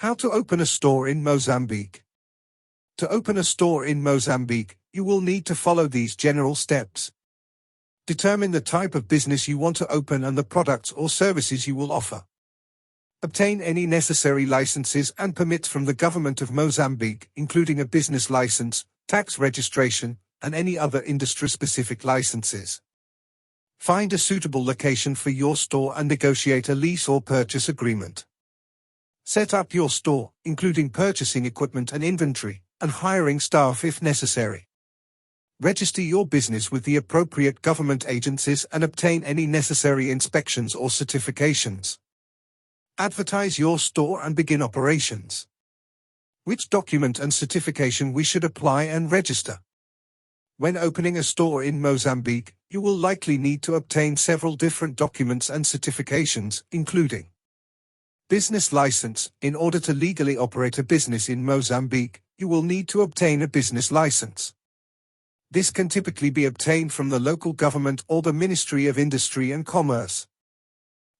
How to open a store in Mozambique. To open a store in Mozambique, you will need to follow these general steps. Determine the type of business you want to open and the products or services you will offer. Obtain any necessary licenses and permits from the government of Mozambique, including a business license, tax registration, and any other industry-specific licenses. Find a suitable location for your store and negotiate a lease or purchase agreement. Set up your store, including purchasing equipment and inventory, and hiring staff if necessary. Register your business with the appropriate government agencies and obtain any necessary inspections or certifications. Advertise your store and begin operations. Which document and certification we should apply and register? When opening a store in Mozambique, you will likely need to obtain several different documents and certifications, including business license. In order to legally operate a business in Mozambique, you will need to obtain a business license. This can typically be obtained from the local government or the Ministry of Industry and Commerce.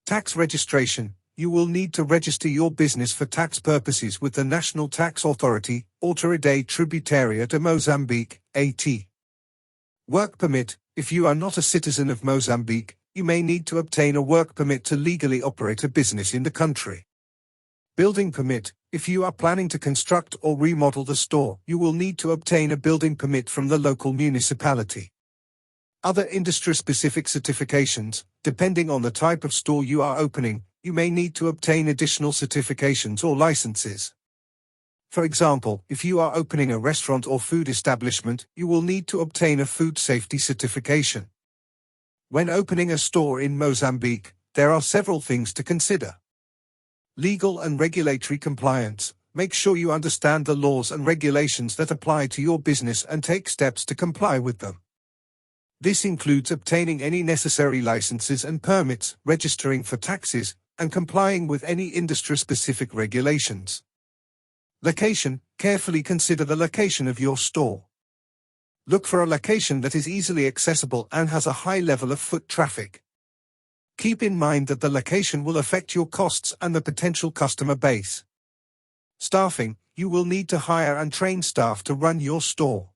Tax registration. You will need to register your business for tax purposes with the National Tax Authority, Autoridade Tributária de Mozambique, AT. Work permit. If you are not a citizen of Mozambique, you may need to obtain a work permit to legally operate a business in the country. Building permit. If you are planning to construct or remodel the store, you will need to obtain a building permit from the local municipality. Other industry-specific certifications. Depending on the type of store you are opening, you may need to obtain additional certifications or licenses. For example, if you are opening a restaurant or food establishment, you will need to obtain a food safety certification. When opening a store in Mozambique, there are several things to consider. Legal and regulatory compliance. Make sure you understand the laws and regulations that apply to your business and take steps to comply with them. This includes obtaining any necessary licenses and permits, registering for taxes, and complying with any industry-specific regulations. Location. Carefully consider the location of your store. Look for a location that is easily accessible and has a high level of foot traffic. Keep in mind that the location will affect your costs and the potential customer base. Staffing. You will need to hire and train staff to run your store.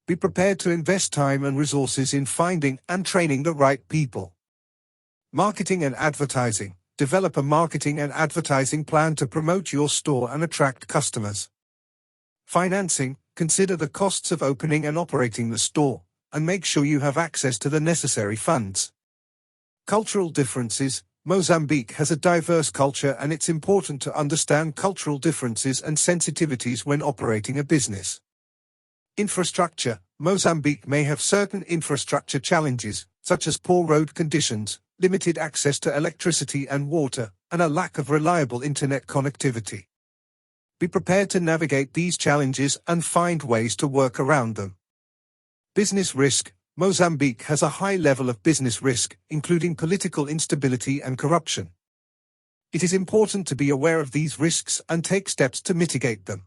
Be prepared to invest time and resources in finding and training the right people. Marketing and advertising. Develop a marketing and advertising plan to promote your store and attract customers. Financing. Consider the costs of opening and operating the store, and make sure you have access to the necessary funds. Cultural differences. Mozambique has a diverse culture, and it's important to understand cultural differences and sensitivities when operating a business. Infrastructure. Mozambique may have certain infrastructure challenges, such as poor road conditions, limited access to electricity and water, and a lack of reliable internet connectivity. Be prepared to navigate these challenges and find ways to work around them. Business risk. Mozambique has a high level of business risk, including political instability and corruption. It is important to be aware of these risks and take steps to mitigate them.